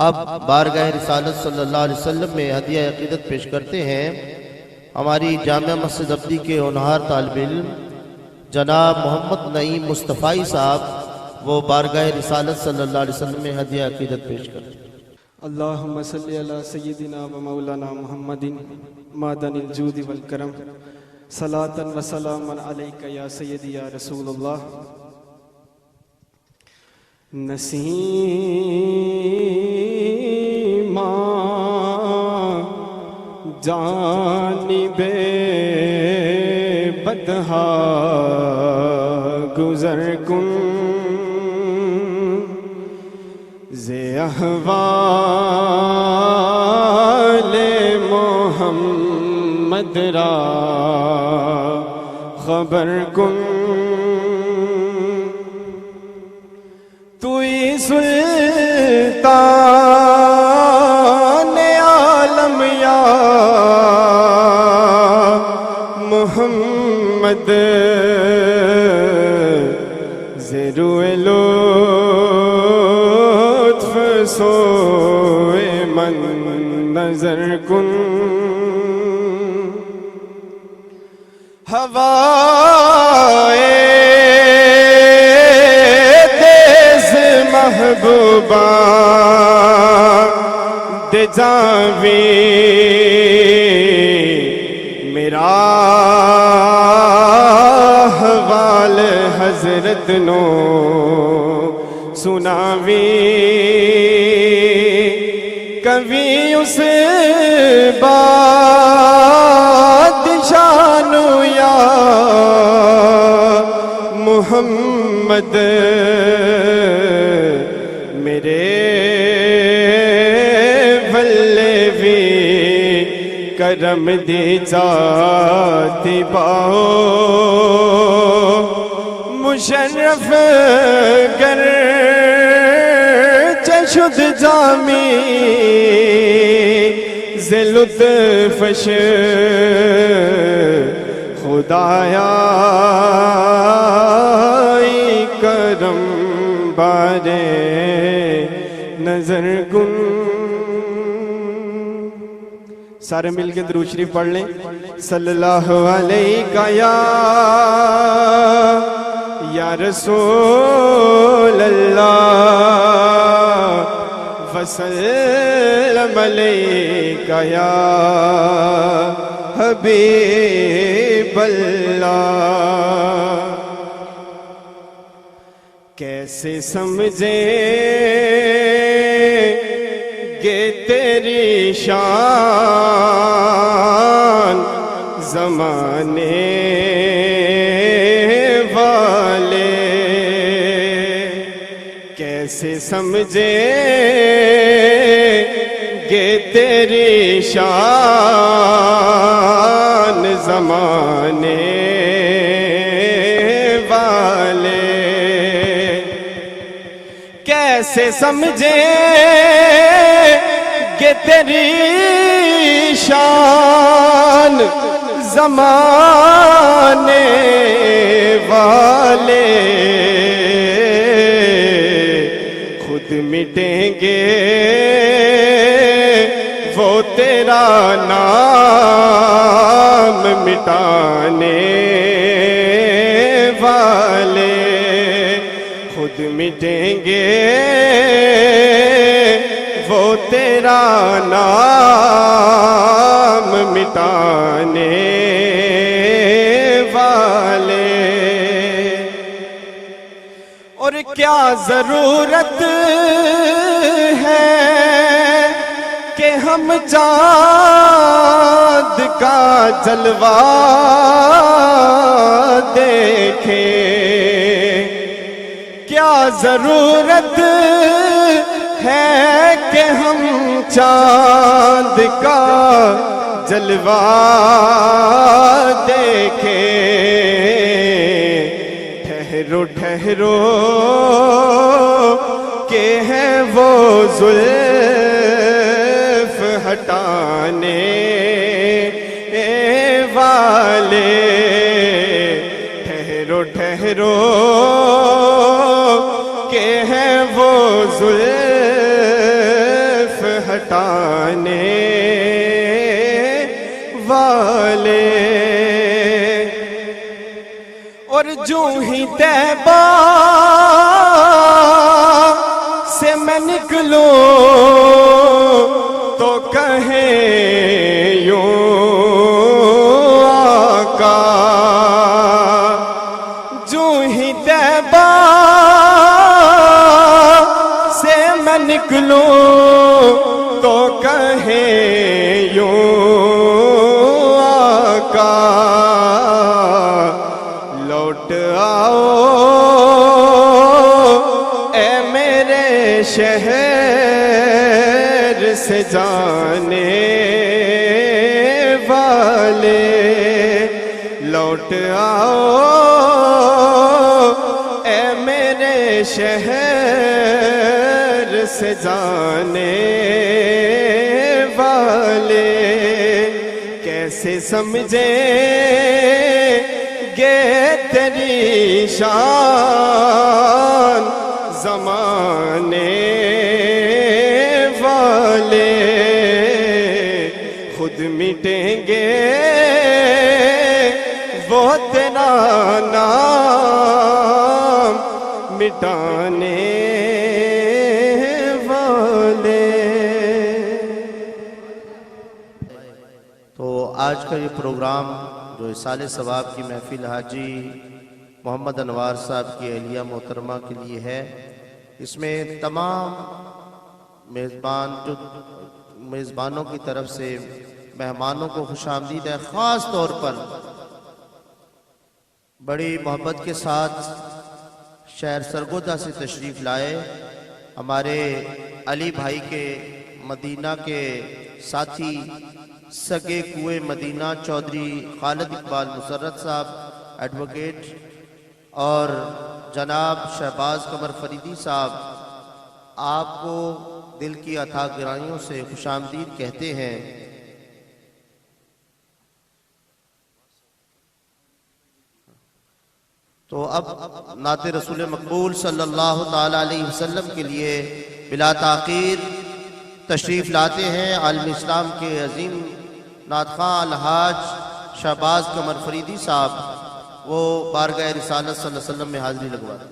اب بارگاہ رسالت صلی اللہ علیہ وسلم میں ہدیہ عقیدت پیش کرتے ہیں ہماری جامعہ مسجد ابدی کے ہونہار طالب علم جناب محمد نعیم مصطفی صاحب، وہ بارگاہ رسالت صلی اللہ علیہ وسلم میں ہدیہ عقیدت پیش کرتے ہیں۔ اللہم صلی علی سیدنا و مولانا محمد معدن الجود والکرم، صلاة و سلاما علیک یا سیدی یا رسول اللہ۔ نسیماں جانب بدہا گزر کن، زی احوال محمد را خبر کن، توئی سلطان عالم یا محمد، زیروِ لطف سوئے من نظر کن، ہوائے تیز محبوبہ دے جاوی میرا حوال حضرت نو سناوی، کبھی اس بادشاہ نو یا محمد، میرے بھلے بھی کرم دی جاتی پاؤ، مشرف گر چشد جامی ز لطفش خدایا کرم بارے نظر کن۔ سارے مل کے درود شریف پڑھ لیں۔ صلی اللہ علیہ یا رسول اللہ، وسلم علیکہ یا حبیب اللہ۔ کیسے سمجھیں گے تیری شان زمانے والے، کیسے سمجھیں گے تیری شان زمانے والے، کیسے سمجھیں کہ تیری شان زمانے والے، خود مٹیں گے وہ تیرا نام مٹانے والے، خود مٹیں گے وہ تیرا نام مٹانے والے، اور کیا ضرورت ہے کہ ہم چاند کا جلوہ دیکھیں، کیا ضرورت ہے کہ ہم چاند کا جلوہ دیکھیں، ٹھہرو ٹھہرو کہ ہیں وہ زلف ہٹانے والے، ٹھہرو ٹھہرو کہ ہیں وہ زلف ہٹانے والے، اور جو ہی طیبہ سے میں نکلوں تو کہیں یوں آقا، جو ہی طیبہ سے میں نکلوں تو کہیں یوں آقا، لوٹ آؤ اے میرے شہر سے جانے والے، لوٹ آؤ اے میرے شہر سے جانے والے، کیسے سمجھیں گے تیری شان زمانے والے، خود مٹیں گے وہ تیرا نام مٹانے والے۔ تو آج کا یہ پروگرام جو اصالِ ثواب کی محفل حاجی محمد انوار صاحب کی اہلیہ محترمہ کے لیے ہے، اس میں تمام میزبانوں کی طرف سے مہمانوں کو خوش آمدید ہے۔ خاص طور پر بڑی محبت کے ساتھ شہر سرگودا سے تشریف لائے ہمارے علی بھائی کے مدینہ کے ساتھی سگے کوئے مدینہ چودھری خالد اقبال مسرت صاحب ایڈوکیٹ، اور جناب شہباز قمر فریدی صاحب، آپ کو دل کی اتھاہ گہرائیوں سے خوش آمدید کہتے ہیں۔ تو اب نعت رسول مقبول صلی اللہ تعالی علیہ وسلم کے لیے بلا تاخیر تشریف لاتے ہیں عالم اسلام کے عظیم نعت خواں الحاج شہباز قمر فریدی صاحب، وہ بارگاہ رسالت صلی اللہ علیہ وسلم میں حاضری لگواتے ہیں۔